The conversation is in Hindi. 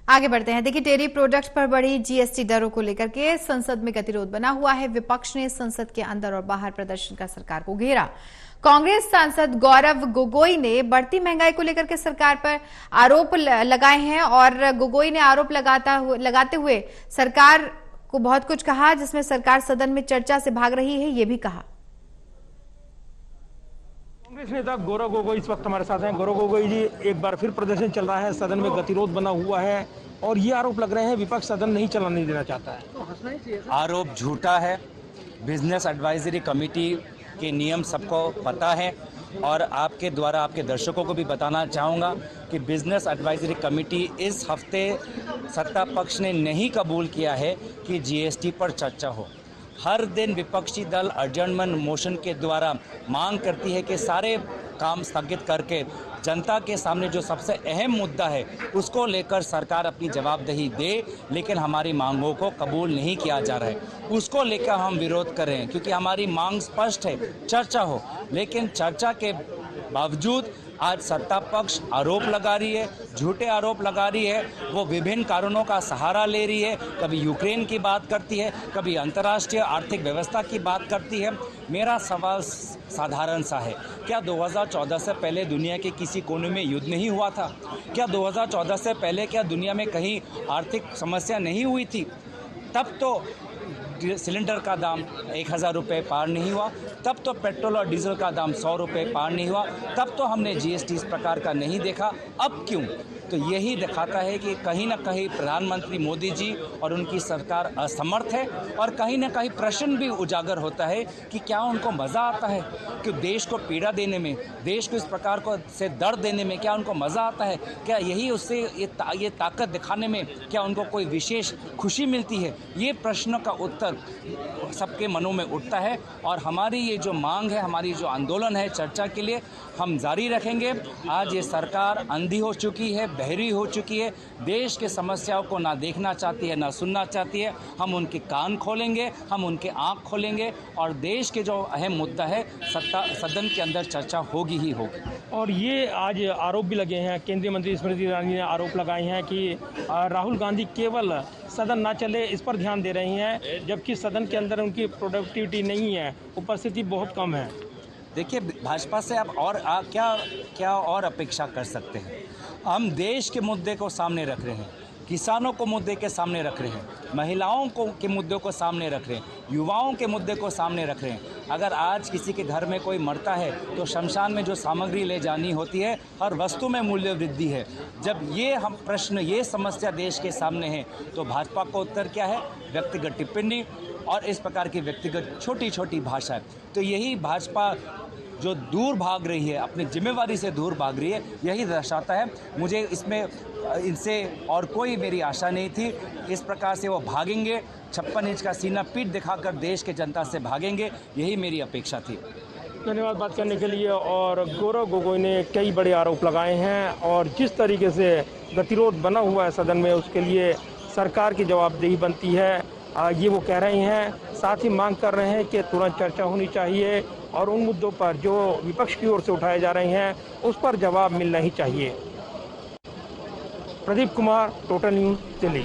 आगे बढ़ते हैं। देखिए, डेयरी प्रोडक्ट पर बढ़ी जीएसटी दरों को लेकर के संसद में गतिरोध बना हुआ है। विपक्ष ने संसद के अंदर और बाहर प्रदर्शन कर सरकार को घेरा। कांग्रेस सांसद गौरव गोगोई ने बढ़ती महंगाई को लेकर के सरकार पर आरोप लगाए हैं और गोगोई ने आरोप लगाते हुए सरकार को बहुत कुछ कहा, जिसमें सरकार सदन में चर्चा से भाग रही है, ये भी कहा। कांग्रेस नेता गौरव गोगोई इस वक्त हमारे साथ हैं। गौरव गोगोई जी, एक बार फिर प्रदर्शन चल रहा है, सदन में गतिरोध बना हुआ है और ये आरोप लग रहे हैं विपक्ष सदन नहीं चलाने देना चाहता है। आरोप झूठा है। बिजनेस एडवाइजरी कमेटी के नियम सबको पता है और आपके द्वारा आपके दर्शकों को भी बताना चाहूँगा कि बिजनेस एडवाइजरी कमेटी इस हफ्ते सत्ता पक्ष ने नहीं कबूल किया है कि जीएसटी पर चर्चा हो। हर दिन विपक्षी दल अर्जेंटमेंट मोशन के द्वारा मांग करती है कि सारे काम स्थगित करके जनता के सामने जो सबसे अहम मुद्दा है उसको लेकर सरकार अपनी जवाबदेही दे, लेकिन हमारी मांगों को कबूल नहीं किया जा रहा है। उसको लेकर हम विरोध कर रहे हैं क्योंकि हमारी मांग स्पष्ट है, चर्चा हो। लेकिन चर्चा के बावजूद आज सत्ता पक्ष आरोप लगा रही है, झूठे आरोप लगा रही है। वो विभिन्न कारणों का सहारा ले रही है, कभी यूक्रेन की बात करती है, कभी अंतर्राष्ट्रीय आर्थिक व्यवस्था की बात करती है। मेरा सवाल साधारण सा है, क्या 2014 से पहले दुनिया के किसी कोने में युद्ध नहीं हुआ था? क्या 2014 से पहले क्या दुनिया में कहीं आर्थिक समस्या नहीं हुई थी? तब तो सिलेंडर का दाम 1000 रुपये पार नहीं हुआ, तब तो पेट्रोल और डीजल का दाम 100 रुपये पार नहीं हुआ, तब तो हमने जीएसटी इस प्रकार का नहीं देखा। अब क्यों? तो यही दिखाता है कि कहीं ना कहीं प्रधानमंत्री मोदी जी और उनकी सरकार असमर्थ है और कहीं ना कहीं प्रश्न भी उजागर होता है कि क्या उनको मज़ा आता है कि देश को पीड़ा देने में, देश को इस प्रकार को से दर्द देने में क्या उनको मज़ा आता है? क्या यही उससे ये ताकत दिखाने में क्या उनको कोई विशेष खुशी मिलती है? ये प्रश्न का उत्तर सबके मनों में उठता है और हमारी ये जो मांग है, हमारी जो आंदोलन है चर्चा के लिए, हम जारी रखेंगे। आज ये सरकार अंधी हो चुकी है, बहरी हो चुकी है, देश के समस्याओं को ना देखना चाहती है ना सुनना चाहती है। हम उनके कान खोलेंगे, हम उनके आँख खोलेंगे और देश के जो अहम मुद्दा है सदन के अंदर चर्चा होगी ही होगी। और ये आज आरोप भी लगे हैं, केंद्रीय मंत्री स्मृति ईरानी ने आरोप लगाए हैं कि राहुल गांधी केवल सदन ना चले इस पर ध्यान दे रही हैं, जबकि सदन के अंदर उनकी प्रोडक्टिविटी नहीं है, उपस्थिति बहुत कम है। देखिए, भाजपा से आप और क्या और अपेक्षा कर सकते हैं? हम देश के मुद्दे को सामने रख रहे हैं, किसानों को मुद्दे के सामने रख रहे हैं, महिलाओं को के मुद्दों को सामने रख रहे हैं, युवाओं के मुद्दे को सामने रख रहे हैं। अगर आज किसी के घर में कोई मरता है तो शमशान में जो सामग्री ले जानी होती है, हर वस्तु में मूल्य वृद्धि है। जब ये हम प्रश्न, ये समस्या देश के सामने है तो भाजपा का उत्तर क्या है? व्यक्तिगत टिप्पणी और इस प्रकार की व्यक्तिगत छोटी छोटी भाषा। तो यही भाजपा जो दूर भाग रही है, अपनी जिम्मेवारी से दूर भाग रही है, यही दर्शाता है। मुझे इसमें इनसे और कोई मेरी आशा नहीं थी। इस प्रकार से वो भागेंगे, 56 इंच का सीना पीठ दिखाकर देश के जनता से भागेंगे, यही मेरी अपेक्षा थी। धन्यवाद बात करने के लिए। और गौरव गोगोई ने कई बड़े आरोप लगाए हैं और जिस तरीके से गतिरोध बना हुआ है सदन में, उसके लिए सरकार की जवाबदेही बनती है, ये वो कह रहे हैं। साथ ही मांग कर रहे हैं कि तुरंत चर्चा होनी चाहिए और उन मुद्दों पर जो विपक्ष की ओर से उठाए जा रहे हैं उस पर जवाब मिलना ही चाहिए। Pradeep Kumar, total news, Delhi.